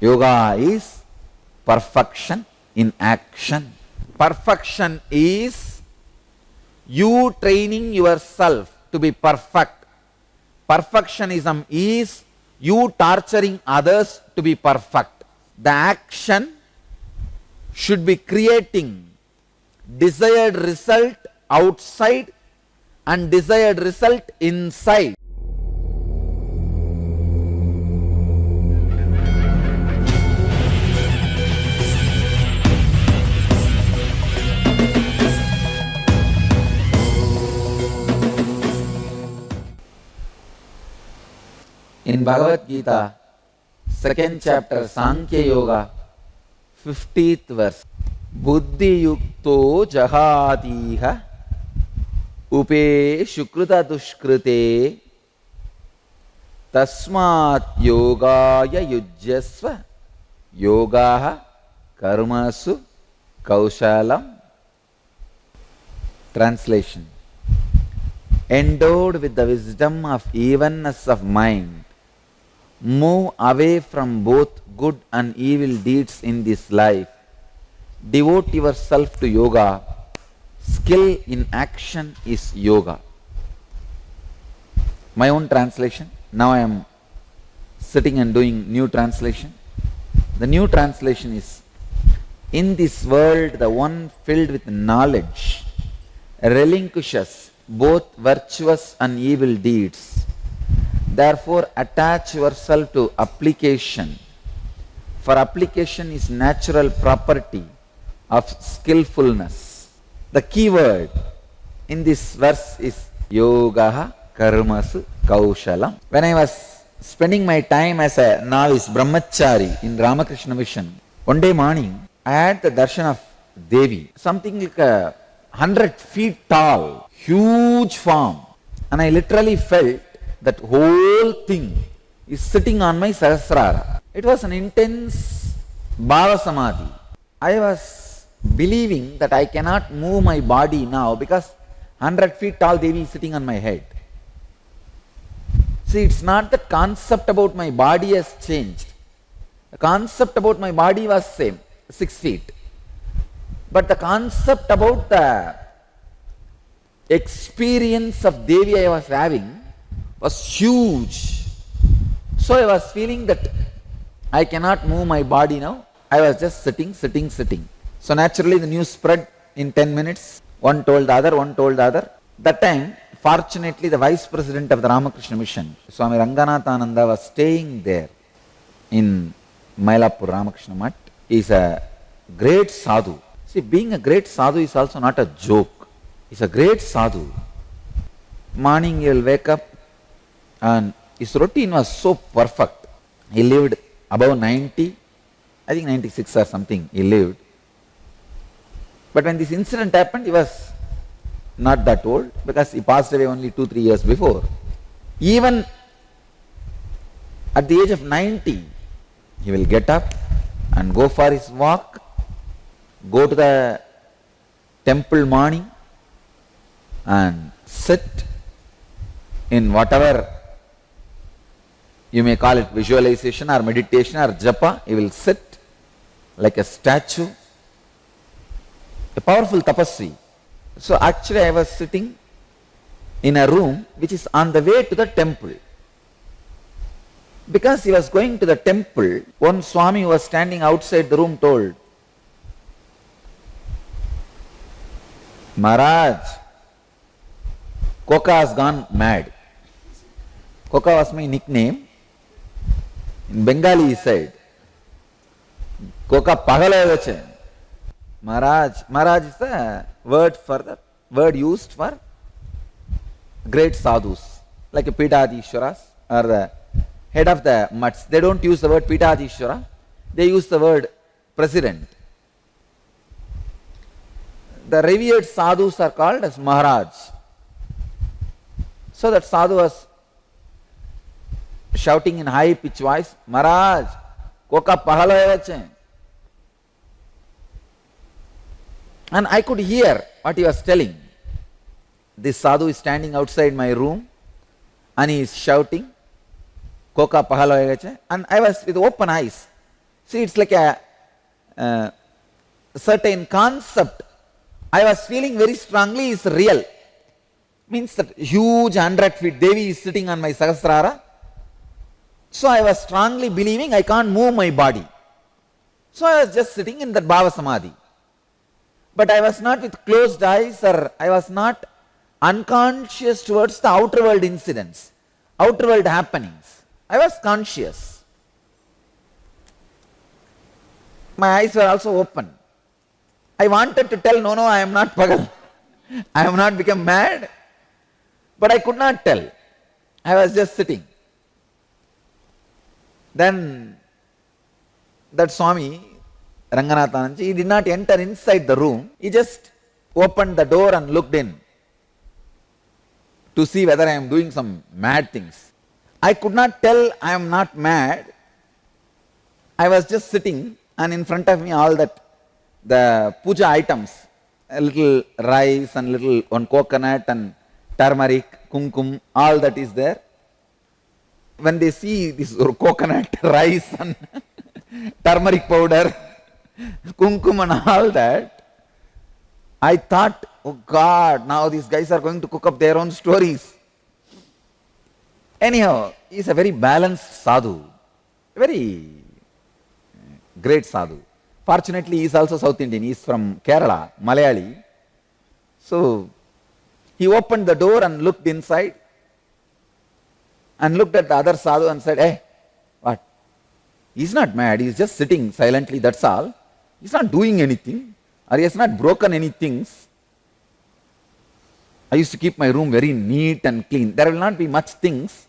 Yoga is perfection in action. Perfection is you training yourself to be perfect. Perfectionism is you torturing others to be perfect. The action should be creating desired result outside and desired result inside. In Bhagavad Gita, 2nd chapter, Sankhya Yoga, 50th verse, Buddhi yukto jahadiha upe shukruta dushkrute tasmat yogaya yujyasva yogaha karmasu kaushalam. Translation: endowed with the wisdom of evenness of mind, move away from both good and evil deeds in this life. Devote yourself to yoga. Skill in action is yoga. My own translation. Now I am sitting and doing new translation. The new translation is, in this world the one filled with knowledge relinquishes both virtuous and evil deeds. Therefore, attach yourself to application, for application is natural property of skillfulness. The key word in this verse is yogaha karmasu kaushalam. When I was spending my time as a novice brahmachari in Ramakrishna Mission, one day morning I had the darshan of Devi, something like 100 feet tall, huge form, and I literally felt that whole thing is sitting on my Sahasrara. It was an intense Bhava Samadhi. I was believing that I cannot move my body now because 100 feet tall Devi is sitting on my head. See, it's not that concept about my body has changed. The concept about my body was same, 6 feet. But the concept about the experience of Devi I was having was huge. So I was feeling that I cannot move my body now. I was just sitting. So naturally the news spread in 10 minutes. One told the other. That time, fortunately, the vice president of the Ramakrishna Mission, Swami Ranganathananda, was staying there in Mylapur Ramakrishna Math. He is a great sadhu. See, being a great sadhu is also not a joke. He's a great sadhu. Morning he will wake up, and his routine was so perfect. He lived above 90, I think 96 or something he lived. But when this incident happened, he was not that old because he passed away only 2-3 years before. Even at the age of 90, he will get up and go for his walk, go to the temple morning and sit in whatever you may call it, visualization or meditation or japa. He will sit like a statue, a powerful tapasvi. So actually I was sitting in a room which is on the way to the temple. Because he was going to the temple, one Swami who was standing outside the room told, Maharaj, Koka has gone mad. Koka was my nickname. In Bengali he said, Koka pagal hai vache. Maharaj is the word used for great sadhus, like a Bidadi or the head of the mutts. They don't use the word Bidadi, they use the word president. The revered sadhus are called as Maharaj. So that sadhu was shouting in high pitched voice, Maharaj, Koka pagal hai vache. And I could hear what he was telling. This sadhu is standing outside my room and he is shouting, Koka pahalo egache. And I was with open eyes. See, it's like a certain concept I was feeling very strongly is real. Means that huge 100 feet Devi is sitting on my Sahasrara. So I was strongly believing I can't move my body. So I was just sitting in that Bhava Samadhi. But I was not with closed eyes, or I was not unconscious towards the outer world incidents, outer world happenings. I was conscious. My eyes were also open. I wanted to tell, no, I am not Pagal. I have not become mad. But I could not tell. I was just sitting. Then that Swami, Ranganathananji, he did not enter inside the room. He just opened the door and looked in to see whether I am doing some mad things. I could not tell I am not mad. I was just sitting, and in front of me all that, the puja items, a little rice and little one coconut and turmeric, kumkum, all that is there. When they see this coconut, rice and turmeric powder, kumkum and all that, I thought, oh God, now these guys are going to cook up their own stories. Anyhow, he is a very balanced sadhu, very great sadhu. Fortunately, he is also South Indian. He is from Kerala, Malayali. So, he opened the door and looked inside and looked at the other sadhu and said, hey, what? He's not mad. He's just sitting silently, that's all. He's not doing anything, or he has not broken any things. I used to keep my room very neat and clean. There will not be much things,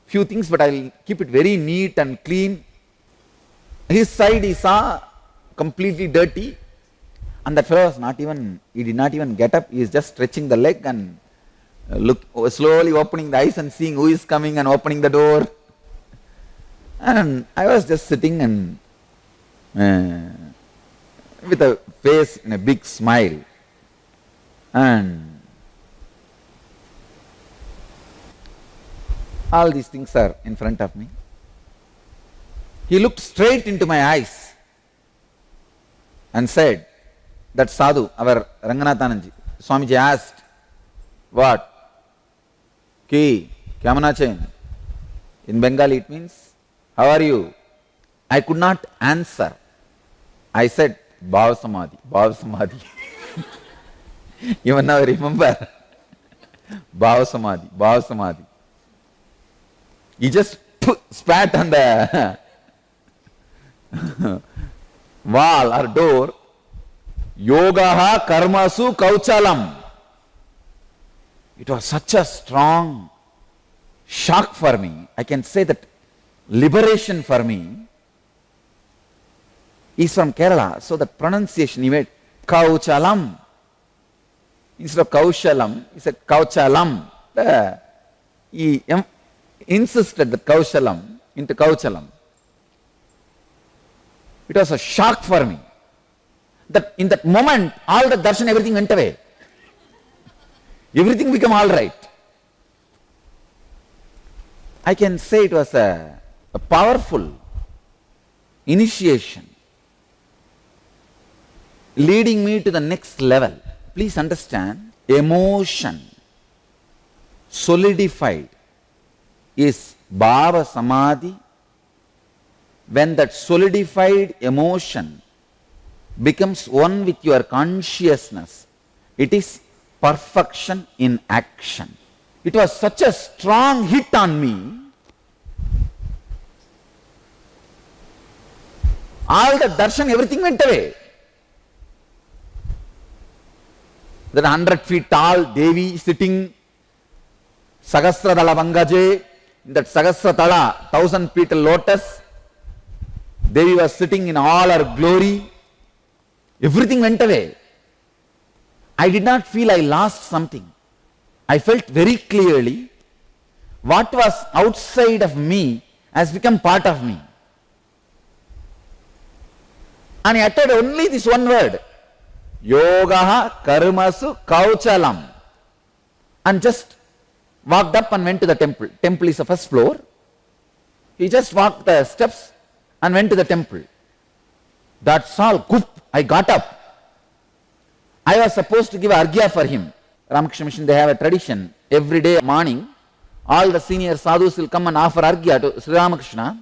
few things, but I will keep it very neat and clean. His side he saw completely dirty, and that fellow was not even, he did not even get up. He is just stretching the leg and slowly opening the eyes and seeing who is coming and opening the door. And I was just sitting and with a face in a big smile, and all these things are in front of me. He looked straight into my eyes and said, that sadhu, our Ranganathananji, Swamiji asked, what? Ki, kya chain? In Bengali it means, how are you? I could not answer. I said, Bhava Samadhi, Bhava Samadhi. Even now I remember. Bhava Samadhi, Bhava Samadhi. He just spat on the wall or door. Yogaha karmasu kauchalam. It was such a strong shock for me. I can say that liberation for me. He's from Kerala, so the pronunciation he made kauchalam. Instead of kaushalam, he said kauchalam. He insisted that kaushalam into kauchalam. It was a shock for me. That in that moment, all the darshan, everything went away. Everything became all right. I can say it was a powerful initiation, leading me to the next level. Please understand, emotion solidified is Bhava Samadhi. When that solidified emotion becomes one with your consciousness, it is perfection in action. It was such a strong hit on me. All the darshan, everything went away. That 100 feet tall Devi sitting, Sahasradala Bangaje, in that Sahasratala, 1000 petal lotus, Devi was sitting in all her glory. Everything went away. I did not feel I lost something. I felt very clearly what was outside of me has become part of me. And he uttered only this one word, Yogaha karmasu kauchalam, and just walked up and went to the temple. Temple is the first floor. He just walked the steps and went to the temple. That's all. Kup, I got up. I was supposed to give argya for him. Ramakrishna Mission, they have a tradition. Every day morning, all the senior sadhus will come and offer argya to Sri Ramakrishna.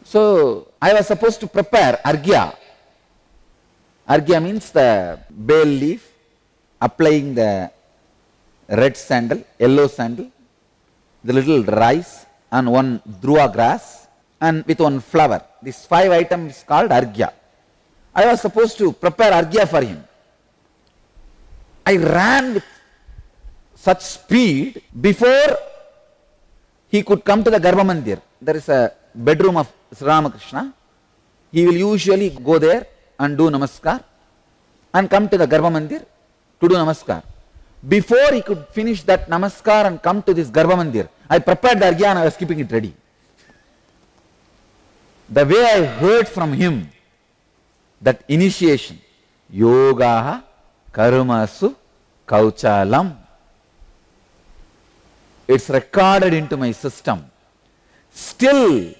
So, I was supposed to prepare argya. Argya means the bay leaf, applying the red sandal, yellow sandal, the little rice and one dhruva grass and with one flower. These 5 items is called argya. I was supposed to prepare argya for him. I ran with such speed before he could come to the Garbha Mandir. There is a bedroom of Sri Ramakrishna. He will usually go there and do namaskar and come to the Garbha Mandir to do namaskar. Before he could finish that namaskar and come to this Garbha Mandir, I prepared the argya and I was keeping it ready. The way I heard from him, that initiation, yogaha karmasu kauchalam, it's recorded into my system. Still,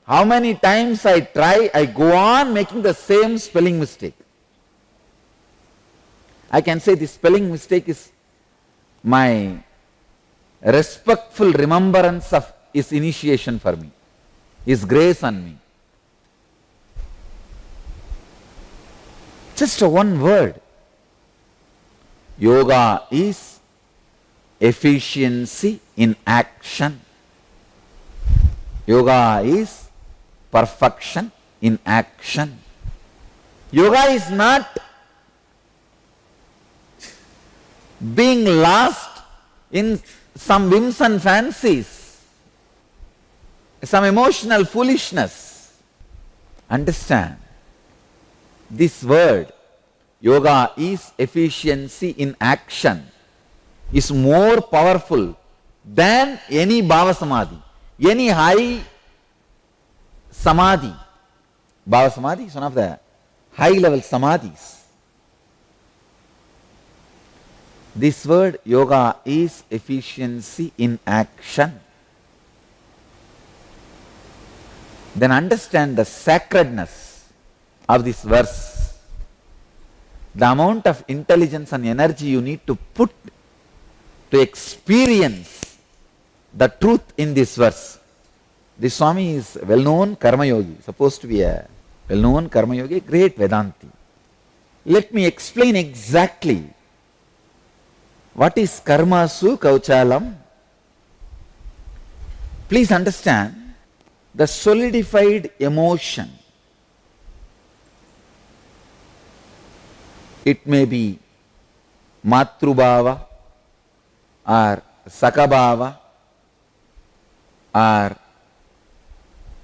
how many times I try, I go on making the same spelling mistake. I can say this spelling mistake is my respectful remembrance of his initiation for me, his grace on me. Just one word. Yoga is efficiency in action. Yoga is perfection in action. Yoga is not being lost in some whims and fancies, some emotional foolishness. Understand, this word, yoga is efficiency in action, is more powerful than any bhava samadhi, any high samadhi. Bhava samadhi is one of the high level samadhis. This word yoga is efficiency in action. Then understand the sacredness of this verse. The amount of intelligence and energy you need to put to experience the truth in this verse. This Swami is a well-known karma yogi, supposed to be a well-known karma yogi, great Vedanti. Let me explain exactly what is karmasu kauchalam. Please understand the solidified emotion. It may be matrubhava or sakabhava or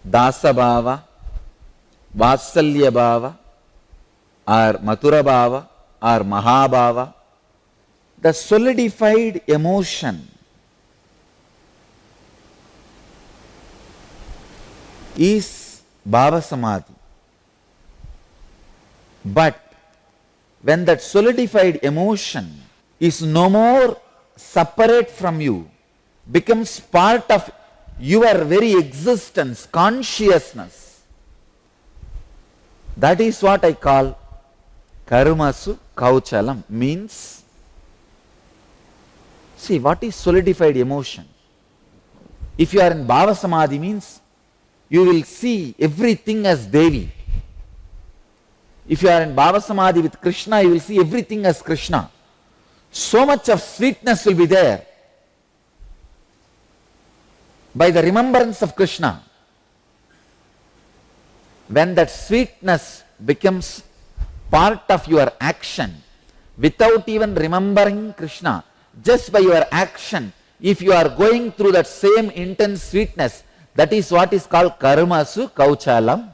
dasabhava, vatsalya bhava or mathura bhava or mahabhava. The solidified emotion is bhava samadhi. But when that solidified emotion is no more separate from you, becomes part of your very existence, consciousness, that is what I call karmasu kauchalam. Means, see, what is solidified emotion? If you are in bhava samadhi, means you will see everything as Devi. If you are in bhava samadhi with Krishna, you will see everything as Krishna. So much of sweetness will be there by the remembrance of Krishna. When that sweetness becomes part of your action, without even remembering Krishna, just by your action, if you are going through that same intense sweetness, that is what is called karmasu kauchalam.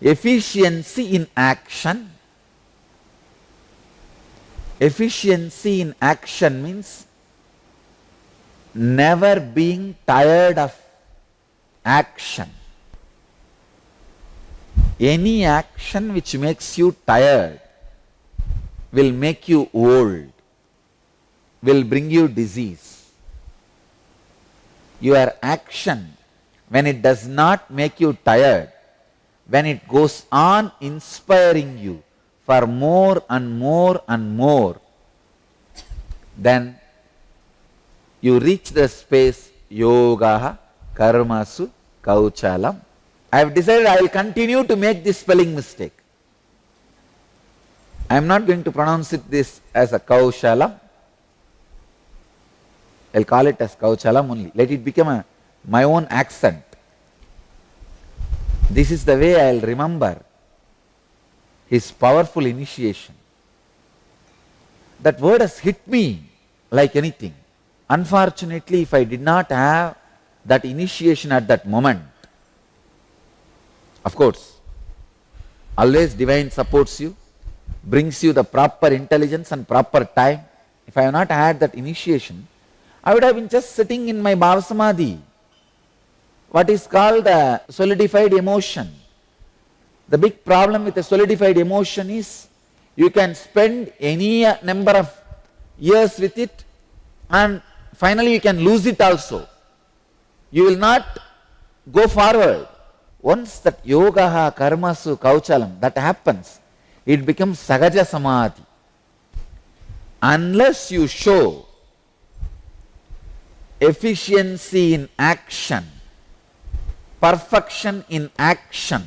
Efficiency in action. Efficiency in action means never being tired of action. Any action which makes you tired will make you old, will bring you disease. Your action, when it does not make you tired, when it goes on inspiring you for more and more and more, then you reach the space yoga karmasu kauchalam. I have decided I will continue to make this spelling mistake. I am not going to pronounce this as a kaushalam. I will call it as kauchalam only. Let it become my own accent. This is the way I will remember his powerful initiation. That word has hit me like anything. Unfortunately, if I did not have that initiation at that moment, of course, always divine supports you, brings you the proper intelligence and proper time. If I have not had that initiation, I would have been just sitting in my bhava samadhi, what is called a solidified emotion. The big problem with a solidified emotion is you can spend any number of years with it and finally you can lose it also. You will not go forward. Once that yoga karmasu kauchalam, that happens, it becomes sahaja samadhi. Unless you show efficiency in action, perfection in action,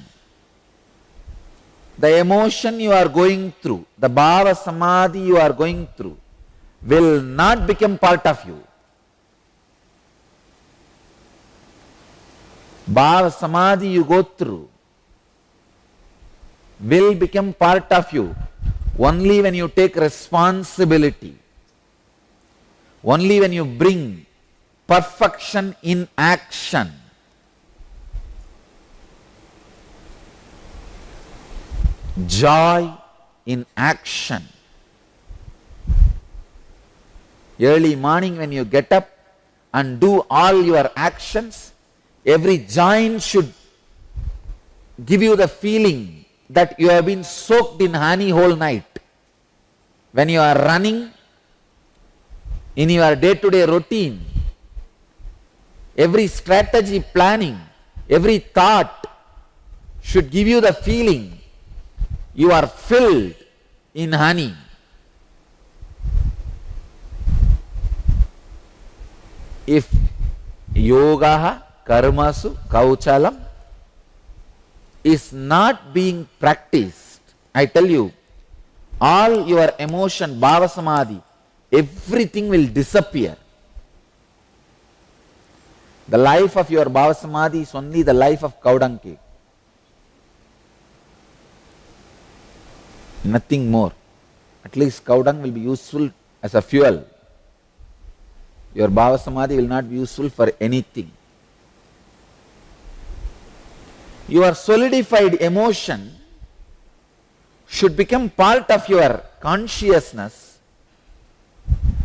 the emotion you are going through, the bhava samadhi you are going through, will not become part of you. Bhava samadhi you go through will become part of you only when you take responsibility, only when you bring perfection in action. Joy in action. Early morning when you get up and do all your actions, every joint should give you the feeling that you have been soaked in honey whole night. When you are running in your day-to-day routine, every strategy planning, every thought should give you the feeling you are filled in honey. If yoga karmasu kauchalam is not being practiced, I tell you, all your emotion, bhava samadhi, everything will disappear. The life of your bhava samadhi is only the life of cow dung cake. Nothing more. At least cow dung will be useful as a fuel. Your bhava samadhi will not be useful for anything. Your solidified emotion should become part of your consciousness,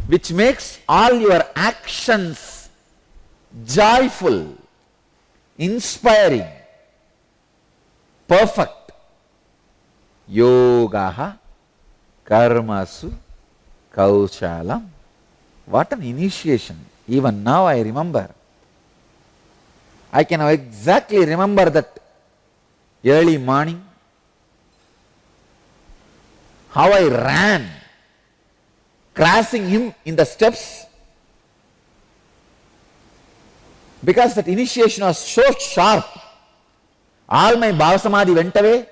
which makes all your actions joyful, inspiring, perfect. Yoga karmasu kauchalam. What an initiation. Even now I remember. I can exactly remember that early morning, how I ran, crashing him in the steps, because that initiation was so sharp. All my bhava samadhi went away.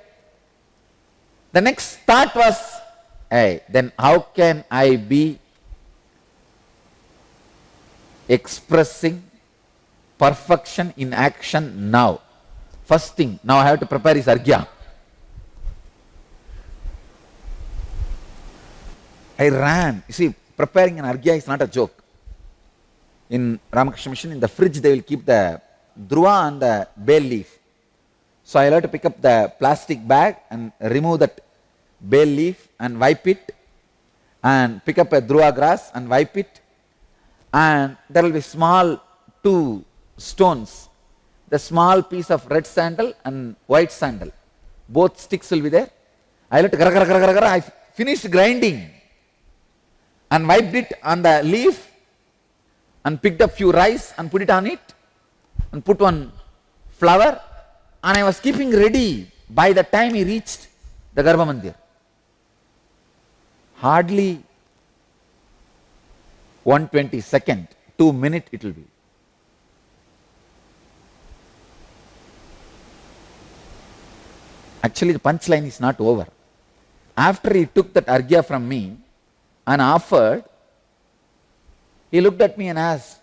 The next thought was, hey, then how can I be expressing perfection in action now? First thing, now I have to prepare his arghya. I ran. You see, preparing an arghya is not a joke. In Ramakrishna Mission, in the fridge, they will keep the dhruva and the bay leaf. So I will have to pick up the plastic bag and remove that bay leaf and wipe it, and pick up a dhruva grass and wipe it, and there will be small two stones, the small piece of red sandal and white sandal. Both sticks will be there. I will have to I finished grinding and wiped it on the leaf and picked up few rice and put it on it and put one flower, and I was keeping ready by the time he reached the Garbha Mandir. Hardly 1/22, 2 minutes it will be. Actually, the punchline is not over. After he took that argya from me and offered, he looked at me and asked,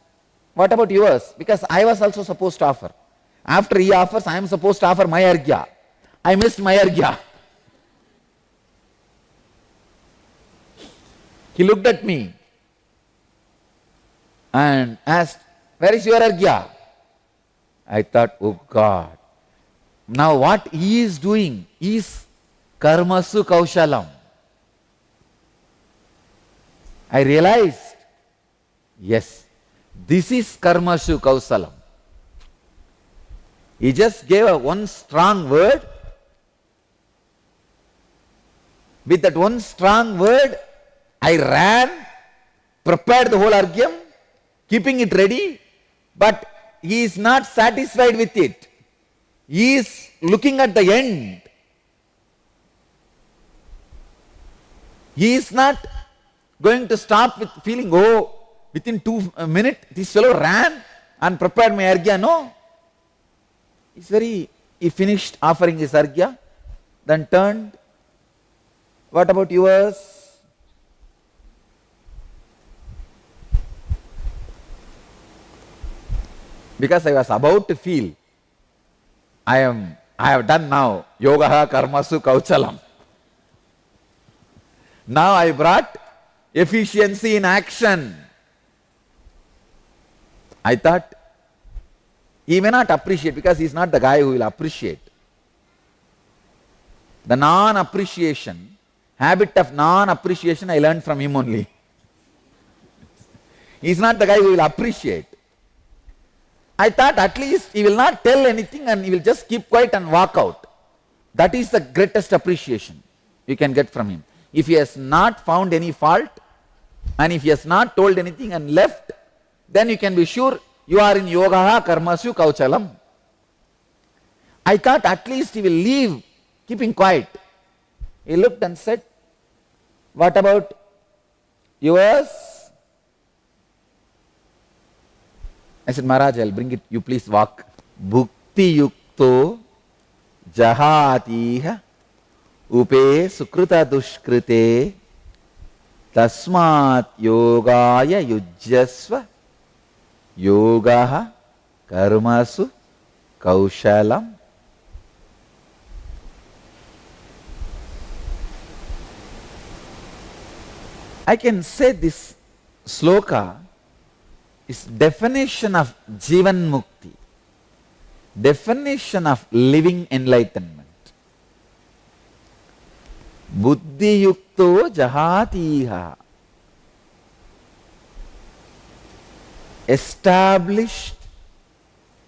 "What about yours?" Because I was also supposed to offer. After he offers, I am supposed to offer my argya. I missed my argya. He looked at me and asked, "Where is your argya?" I thought, oh God. Now what he is doing is karmasu kaushalam. I realized, yes, this is karmasu kausalam. He just gave one strong word. With that one strong word, I ran, prepared the whole argyam, keeping it ready, but he is not satisfied with it. He is looking at the end. He is not going to stop with feeling, oh, within 2 minutes, this fellow ran and prepared my argya. No. He finished offering his argya, then turned, "What about yours?" Because I was about to feel, I have done now, yogaha karmasu kauchalam. Now I brought efficiency in action. I thought, he may not appreciate because he is not the guy who will appreciate. The non-appreciation, habit of non-appreciation I learned from him only. He is not the guy who will appreciate. I thought at least he will not tell anything and he will just keep quiet and walk out. That is the greatest appreciation you can get from him. If he has not found any fault and if he has not told anything and left, then you can be sure you are in yogaha karmasu kauchalam. I thought at least he will leave, keeping quiet. He looked and said, "What about yours?" I said, "Maharaj, I'll bring it, you please walk." Bhukti yukto jahatiha upe sukruta dushkrite tasmat yogaya yujyasva yogaha karmasu kaushalam. I can say this sloka is definition of Jivan Mukti, definition of living enlightenment. Buddhi yukto jahatiha, established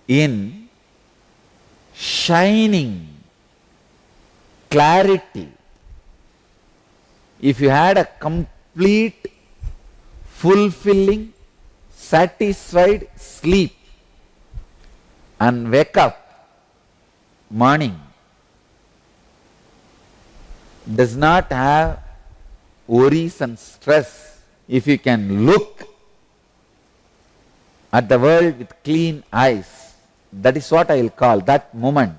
in shining clarity. If you had a complete, fulfilling, satisfied sleep and wake up morning, does not have worries and stress, if you can look at the world with clean eyes, that is what I will call that moment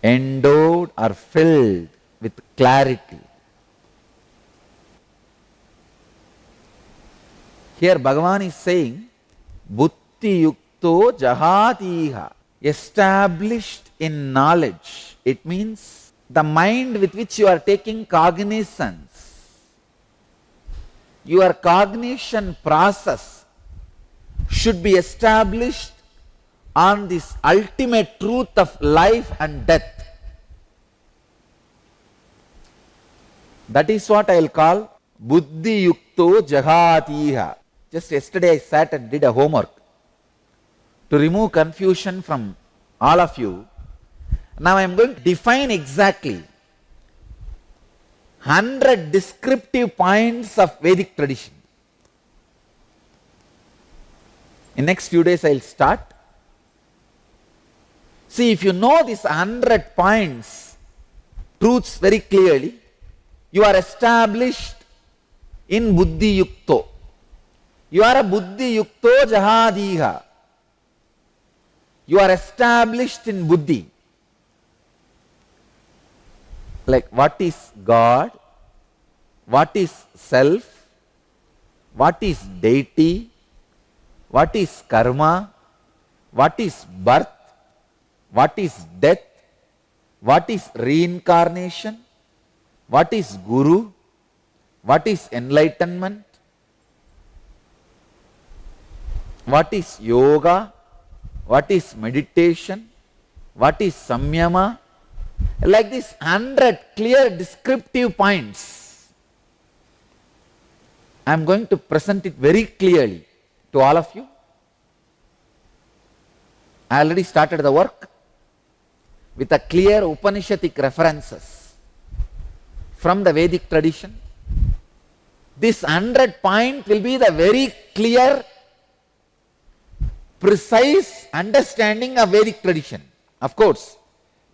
endowed or filled with clarity. Here Bhagavan is saying, Buddhi yukto jahatiha, established in knowledge. It means the mind with which you are taking cognizance. Your cognition process should be established on this ultimate truth of life and death. That is what I will call Buddhi yukto jahatiha. Just yesterday I sat and did a homework to remove confusion from all of you. Now I am going to define exactly 100 descriptive points of Vedic tradition. In next few days I will start. See, if you know these 100 points, truths very clearly, you are established in buddhi yukto. You are a buddhi yukto jahadiha. You are established in buddhi. Like what is God, what is self, what is deity, what is karma, what is birth, what is death, what is reincarnation, what is guru, what is enlightenment, what is yoga, what is meditation, what is samyama. Like this 100 clear descriptive points. I am going to present it very clearly to all of you. I already started the work with a clear Upanishadic references from the Vedic tradition. This 100 point will be the very clear, precise understanding of Vedic tradition. Of course,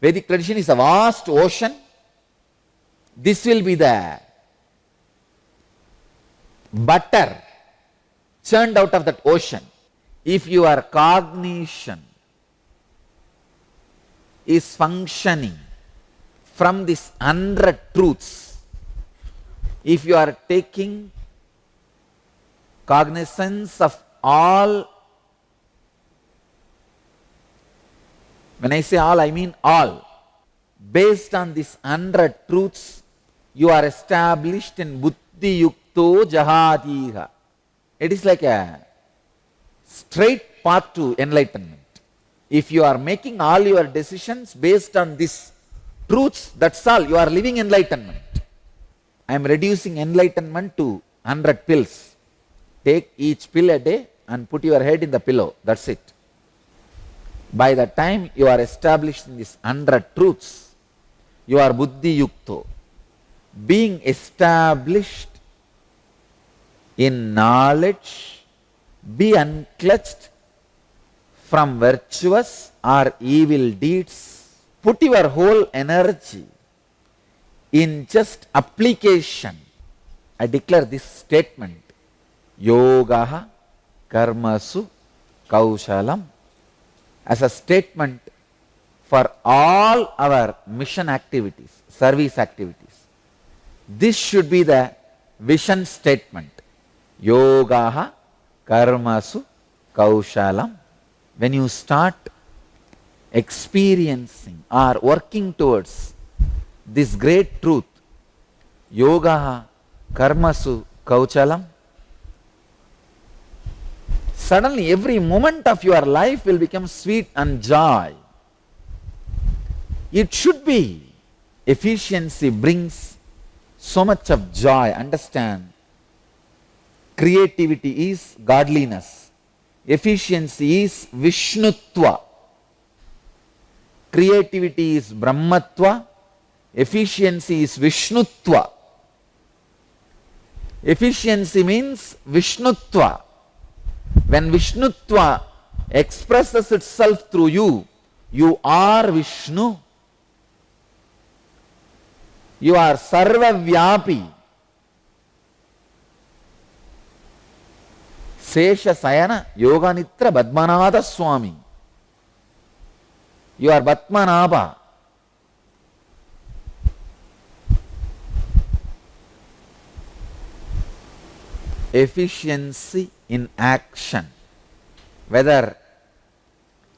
Vedic tradition is a vast ocean. This will be the butter churned out of that ocean. If your cognition is functioning from these 100 truths, if you are taking cognizance of all, when I say all, I mean all. Based on these 100 truths, you are established in buddhi yukto jahadiha. It is like a straight path to enlightenment. If you are making all your decisions based on these truths, that's all. You are living enlightenment. I am reducing enlightenment to 100 pills. Take each pill a day and put your head in the pillow. That's it. By the time you are established in these 100 truths, you are buddhi yukto. Being established in knowledge, be unclutched from virtuous or evil deeds. Put your whole energy in just application. I declare this statement. Yogaha karmasu kaushalam. As a statement for all our mission activities, service activities. This should be the vision statement. Yogaha karmasu kaushalam. When you start experiencing or working towards this great truth, yogaha karmasu kauchalam, suddenly every moment of your life will become sweet and joy. It should be. Efficiency brings so much of joy. Understand? Creativity is godliness. Efficiency is Vishnutva. Creativity is Brahmatva. Efficiency is Vishnutva. Efficiency means Vishnutva. When Vishnutva expresses itself through you, you are Vishnu. You are Sarva Vyapi. Sesha Sayana Yoga Nitra Badmanada Swami. You are Batmanabha. Efficiency in action. Whether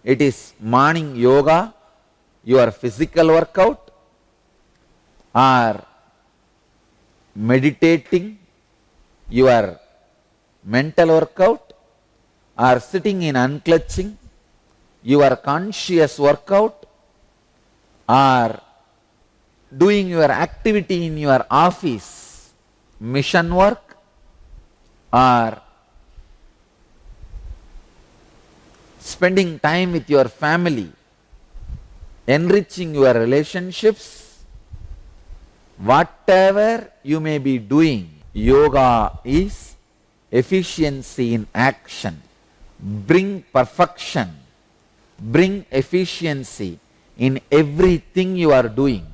it is morning yoga, your physical workout, or meditating, your mental workout, or sitting in unclutching, your conscious workout, or doing your activity in your office, mission work, or spending time with your family, enriching your relationships, whatever you may be doing, yoga is efficiency in action. Bring perfection, Bring efficiency in everything you are doing.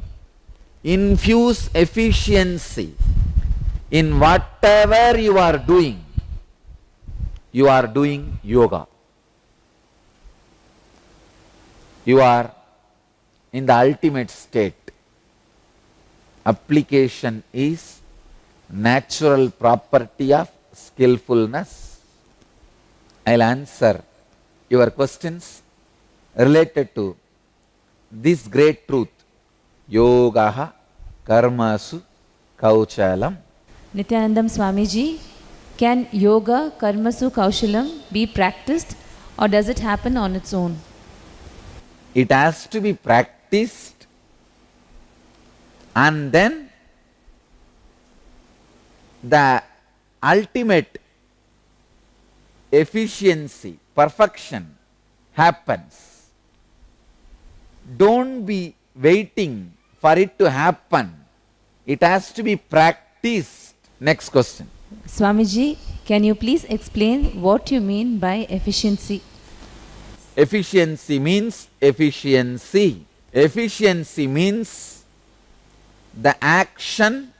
Infuse efficiency in whatever you are doing. You are doing yoga. You are in the ultimate state. Application is natural property of skillfulness. I'll answer your questions related to this great truth. Yogaha karmasu kauchalam. Nithyanandam Swamiji, can yoga, karmasu, kaushalam be practiced or does it happen on its own? It has to be practiced, and then the ultimate efficiency, perfection happens. Don't be waiting for it to happen. It has to be practiced. Next question. Swamiji, can you please explain what you mean by efficiency? Efficiency means efficiency. Efficiency means the action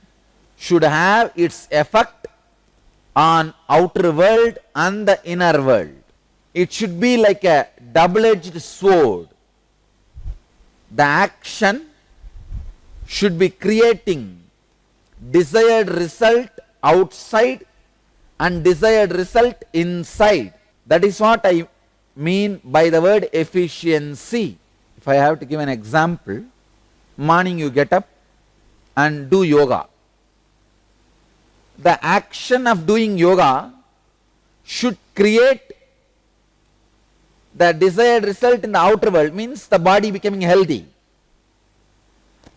should have its effect on outer world and the inner world. It should be like a double-edged sword. The action should be creating desired result outside and desired result inside. That is what I mean by the word efficiency. If I have to give an example, morning you get up and do yoga. The action of doing yoga should create the desired result in the outer world, means the body becoming healthy.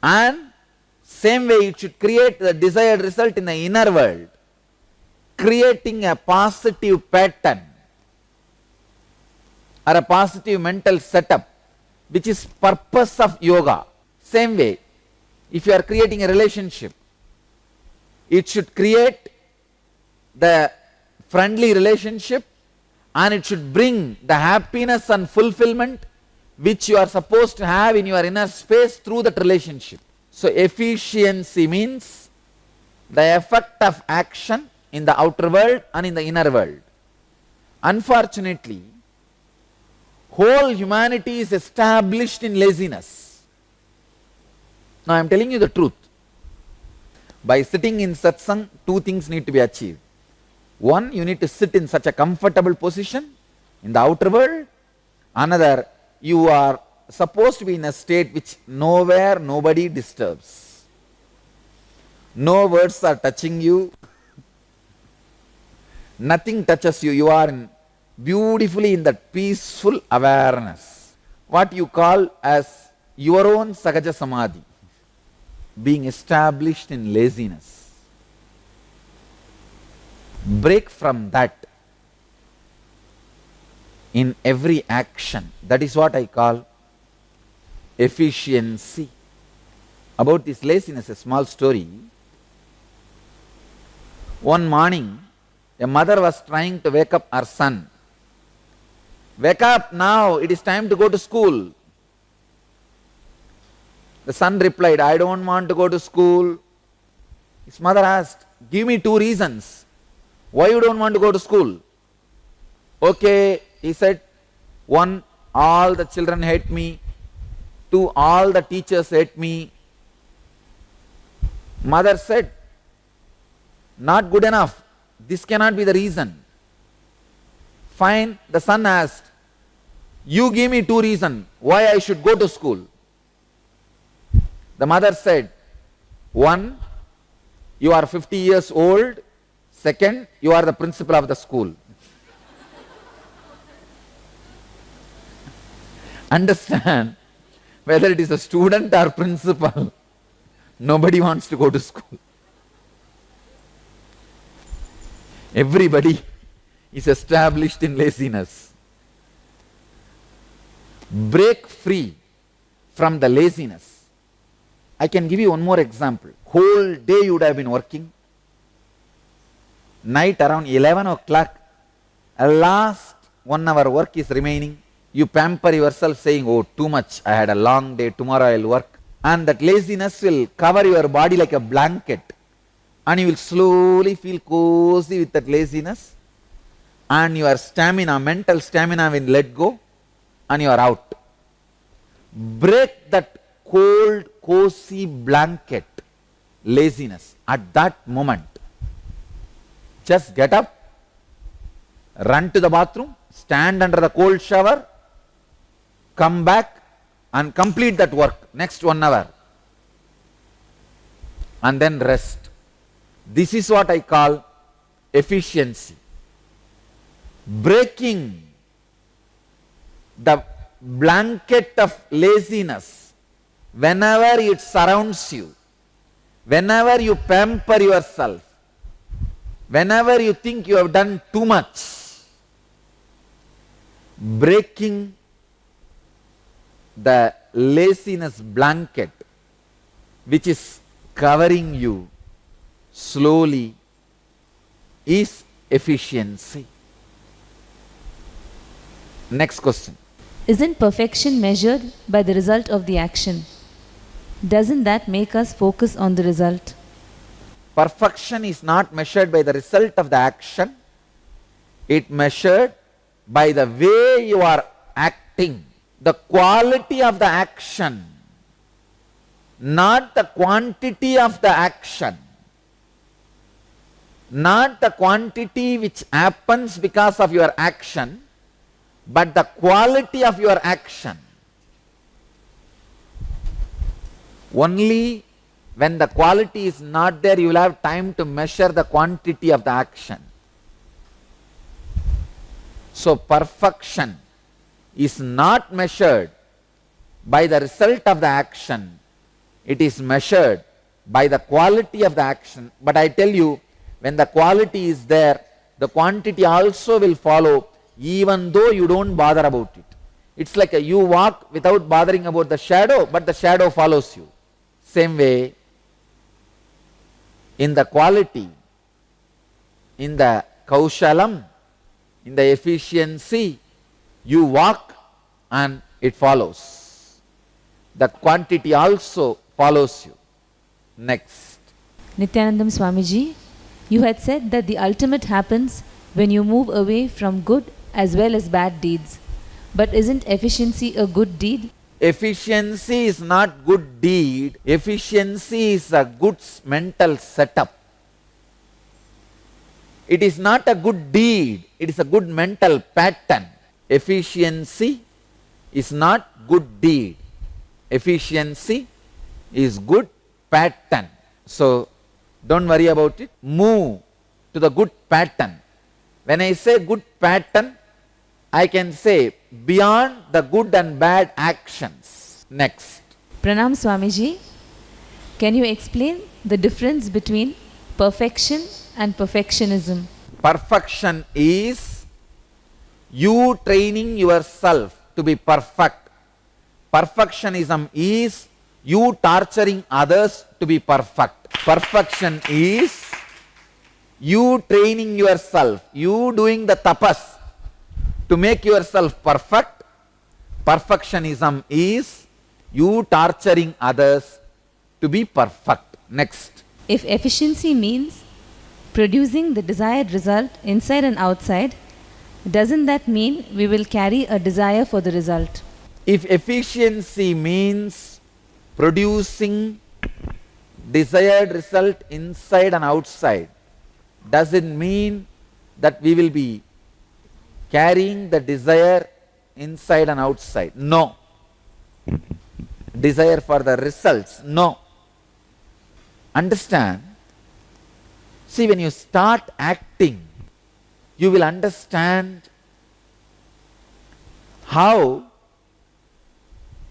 And same way it should create the desired result in the inner world, creating a positive pattern or a positive mental setup, which is purpose of yoga. Same way, if you are creating a relationship, it should create the friendly relationship and it should bring the happiness and fulfillment which you are supposed to have in your inner space through that relationship. So efficiency means the effect of action in the outer world and in the inner world. Unfortunately, whole humanity is established in laziness. Now I am telling you the truth. By sitting in satsang, two things need to be achieved. One, you need to sit in such a comfortable position in the outer world. Another, you are supposed to be in a state which nowhere nobody disturbs. No words are touching you. Nothing touches you. You are beautifully in that peaceful awareness. What you call as your own Sahaja Samadhi. Being established in laziness. Break from that in every action. That is what I call efficiency. About this laziness, a small story. One morning, a mother was trying to wake up her son. Wake up now, it is time to go to school. The son replied, I don't want to go to school. His mother asked, give me 2 reasons. Why you don't want to go to school? Okay, he said, 1, all the children hate me. 2, all the teachers hate me. Mother said, not good enough. This cannot be the reason. Fine, the son asked, you give me 2 reasons why I should go to school. The mother said, 1, you are 50 years old. 2nd, you are the principal of the school. Understand, whether it is a student or principal, nobody wants to go to school. Everybody is established in laziness. Break free from the laziness. I can give you one more example. Whole day you would have been working. Night around 11 o'clock, last 1 hour work is remaining. You pamper yourself saying, oh, too much, I had a long day, tomorrow I will work. And that laziness will cover your body like a blanket. And you will slowly feel cozy with that laziness. And your stamina, mental stamina will let go. And you are out. Break that cold, cozy blanket, laziness, at that moment. Just get up, run to the bathroom, stand under the cold shower, come back and complete that work next 1 hour. And then rest. This is what I call efficiency. Breaking the blanket of laziness whenever it surrounds you, whenever you pamper yourself, whenever you think you have done too much, breaking the laziness blanket which is covering you slowly is efficiency. Next question. Isn't perfection measured by the result of the action? Doesn't that make us focus on the result? Perfection is not measured by the result of the action. It measured by the way you are acting. The quality of the action, not the quantity of the action. Not the quantity which happens because of your action, but the quality of your action. Only when the quality is not there, you will have time to measure the quantity of the action. So perfection is not measured by the result of the action. It is measured by the quality of the action. But I tell you, when the quality is there, the quantity also will follow, even though you don't bother about it. It's like you walk without bothering about the shadow, but the shadow follows you. Same way, in the quality, in the kaushalam, in the efficiency, you walk and it follows. The quantity also follows you. Next. Nithyanandam Swamiji, you had said that the ultimate happens when you move away from good as well as bad deeds. But isn't efficiency a good deed? Efficiency is not good deed. Efficiency is a good mental setup. It is not a good deed. It is a good mental pattern. Efficiency is not good deed. Efficiency is good pattern. So don't worry about it. Move to the good pattern. When I say good pattern, I can say beyond the good and bad actions. Next. Pranam Swamiji, can you explain the difference between perfection and perfectionism? Perfection is you training yourself to be perfect. Perfectionism is you torturing others to be perfect. Perfection is you training yourself, you doing the tapas to make yourself perfect. Perfectionism is you torturing others to be perfect. Next. If efficiency means producing the desired result inside and outside, doesn't that mean we will carry a desire for the result? If efficiency means producing desired result inside and outside, does it mean that we will be carrying the desire inside and outside? No. Desire for the results? No. Understand? See, when you start acting, you will understand how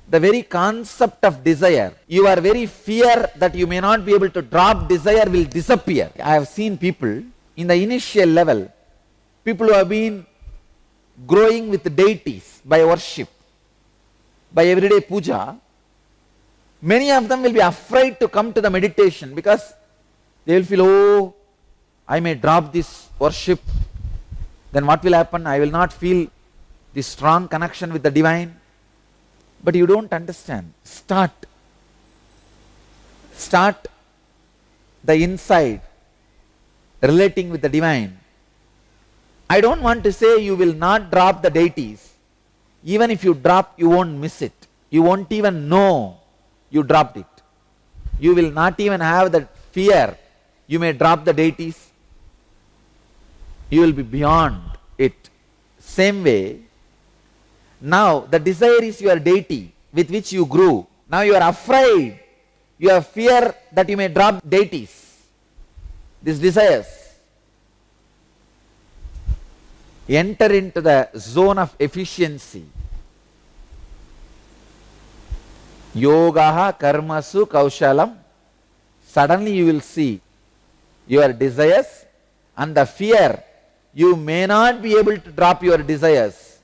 the very concept of desire, your very fear that you may not be able to drop desire will disappear. I have seen people in the initial level, people who have been growing with deities by worship, by everyday puja, many of them will be afraid to come to the meditation because they will feel, oh, I may drop this worship, then what will happen? I will not feel this strong connection with the divine, but you don't understand. Start the inside relating with the divine. I don't want to say you will not drop the deities. Even if you drop, you won't miss it. You won't even know you dropped it. You will not even have that fear you may drop the deities. You will be beyond it. Same way, now the desire is your deity with which you grew. Now you are afraid. You have fear that you may drop deities, these desires. Enter into the zone of efficiency. Yogaha karmasu kaushalam. Suddenly you will see your desires and the fear. You may not be able to drop your desires.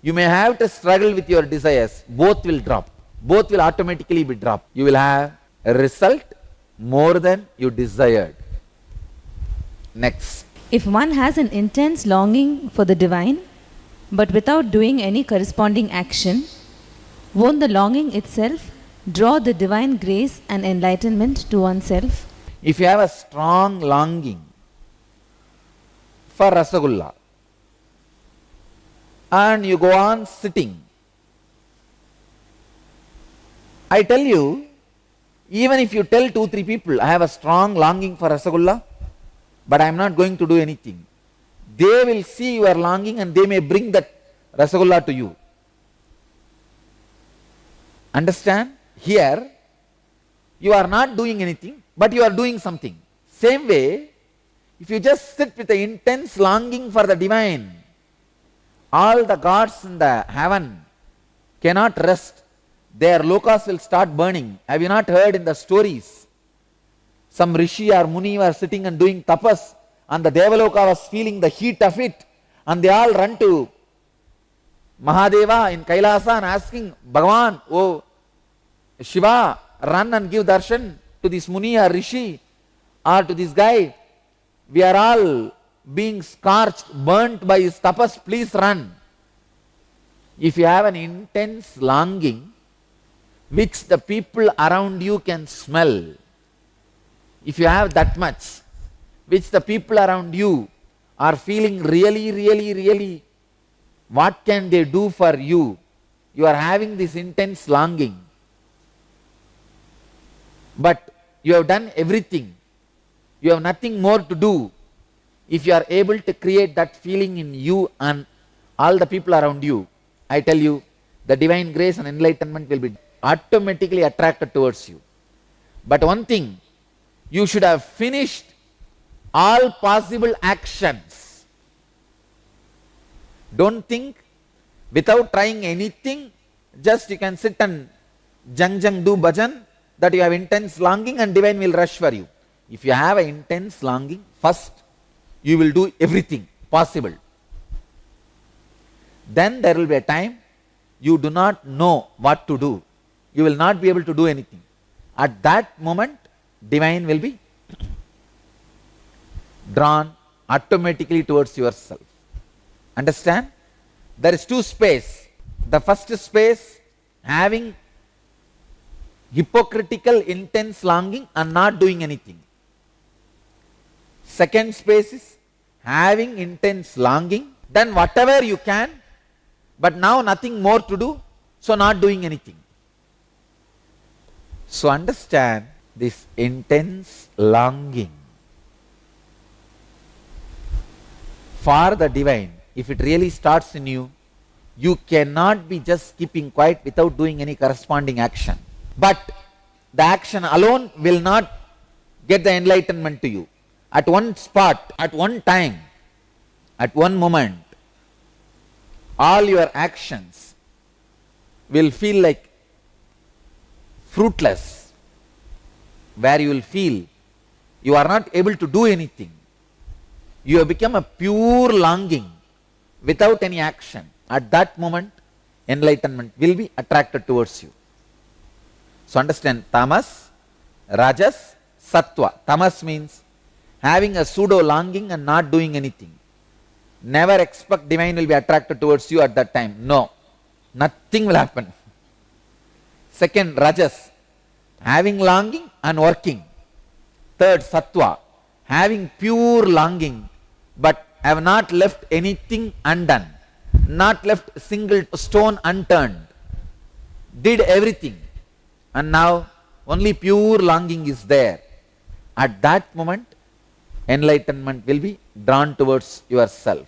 You may have to struggle with your desires. Both will drop. Both will automatically be dropped. You will have a result more than you desired. Next. If one has an intense longing for the divine, but without doing any corresponding action, won't the longing itself draw the divine grace and enlightenment to oneself? If you have a strong longing for Rasagulla and you go on sitting, I tell you, even if you tell 2-3 people, I have a strong longing for Rasagulla, but I am not going to do anything, they will see your longing and they may bring that Rasagulla to you. Understand? Here, you are not doing anything, but you are doing something. Same way, if you just sit with the intense longing for the divine, all the gods in the heaven cannot rest. Their lokas will start burning. Have you not heard in the stories? Some rishi or muni were sitting and doing tapas, and the Devaloka was feeling the heat of it, and they all run to Mahadeva in Kailasa and asking, Bhagavan, oh Shiva, run and give darshan to this muni or rishi or to this guy. We are all being scorched, burnt by his tapas, please run. If you have an intense longing which the people around you can smell, if you have that much which the people around you are feeling really, what can they do for you? You are having this intense longing, but you have done everything. You have nothing more to do. If you are able to create that feeling in you and all the people around you, I tell you, the divine grace and enlightenment will be automatically attracted towards you. But one thing, you should have finished all possible actions. Don't think without trying anything, just you can sit and jang do bhajan, that you have intense longing and divine will rush for you. If you have an intense longing, first you will do everything possible. Then there will be a time you do not know what to do. You will not be able to do anything. At that moment, divine will be drawn automatically towards yourself. Understand? There is two space. The first space, having hypocritical intense longing and not doing anything. Second space is having intense longing, then whatever you can, but now nothing more to do, so not doing anything. So understand this intense longing for the divine. If it really starts in you, you cannot be just keeping quiet without doing any corresponding action. But the action alone will not get the enlightenment to you. At one spot, at one time, at one moment, all your actions will feel like fruitless, where you will feel you are not able to do anything. You have become a pure longing without any action. At that moment, enlightenment will be attracted towards you. So understand, tamas, rajas, sattva. Tamas means having a pseudo longing and not doing anything. Never expect divine will be attracted towards you at that time. No. Nothing will happen. Second, rajas, having longing and working. Third, sattva, having pure longing, but have not left anything undone, not left a single stone unturned, did everything, and now only pure longing is there. At that moment, enlightenment will be drawn towards yourself.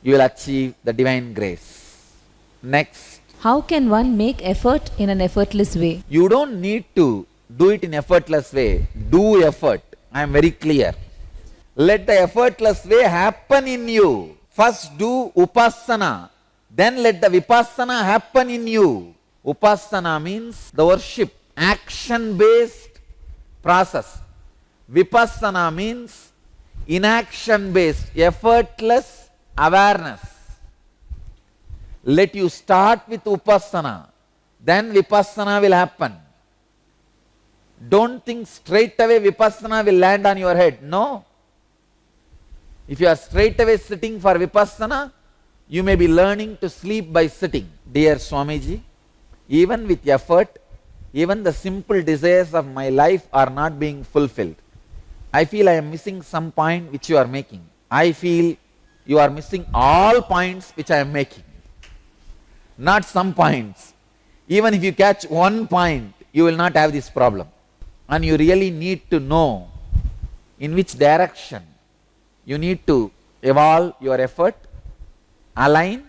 You will achieve the divine grace. Next. How can one make effort in an effortless way? You don't need to do it in effortless way. Do effort. I am very clear. Let the effortless way happen in you. First do upasana. Then let the vipassana happen in you. Upasana means the worship, action-based process. Vipassana means inaction-based, effortless awareness. Let you start with upasana, then vipassana will happen. Don't think straight away vipassana will land on your head. No. If you are straight away sitting for vipassana, you may be learning to sleep by sitting. Dear Swamiji, even with effort, even the simple desires of my life are not being fulfilled. I feel I am missing some point which you are making. I feel you are missing all points which I am making. Not some points. Even if you catch one point, you will not have this problem. And you really need to know in which direction you need to evolve your effort, align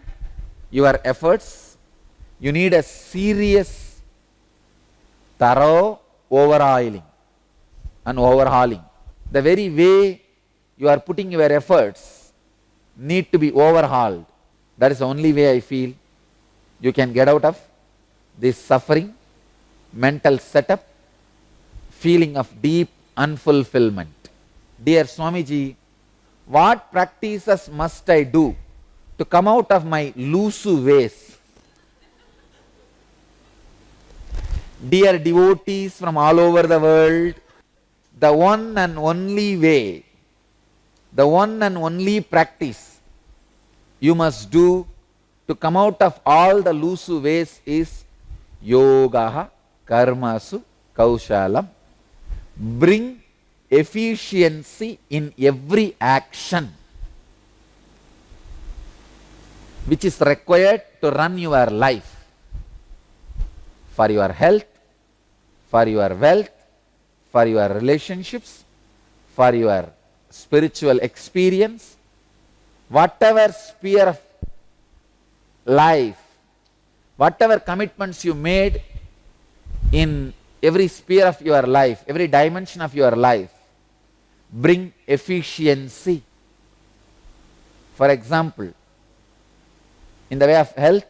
your efforts. You need a serious, thorough overoiling and overhauling. The very way you are putting your efforts need to be overhauled. That is the only way I feel you can get out of this suffering, mental setup, feeling of deep unfulfillment. Dear Swamiji, what practices must I do to come out of my loose ways? Dear devotees from all over the world, the one and only way, the one and only practice you must do to come out of all the loose ways is yoga karmasu kaushalam. Bring efficiency in every action which is required to run your life, for your health, for your wealth, for your relationships, for your spiritual experience, whatever sphere of life, whatever commitments you made in every sphere of your life, every dimension of your life, bring efficiency. For example, in the way of health,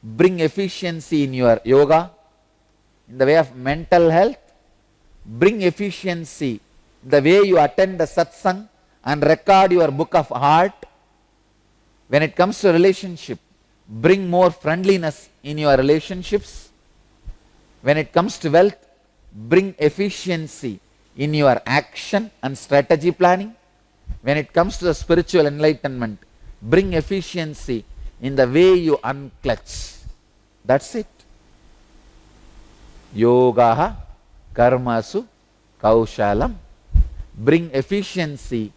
bring efficiency in your yoga. In the way of mental health, bring efficiency in the way you attend the satsang and record your book of heart. When it comes to relationship, bring more friendliness in your relationships. When it comes to wealth, bring efficiency in your action and strategy planning. When it comes to the spiritual enlightenment, bring efficiency in the way you unclutch. That's it. Yoga karmasu kaushalam. Bring efficiency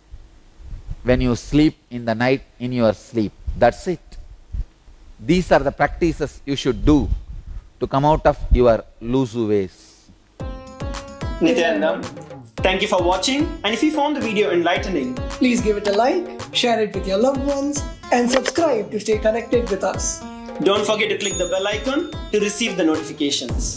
when you sleep in the night in your sleep. That's it. These are the practices you should do to come out of your loose ways. Nithyananda, thank you for watching, and if you found the video enlightening, please give it a like, share it with your loved ones, and subscribe to stay connected with us. don't forget to click the bell icon to receive the notifications.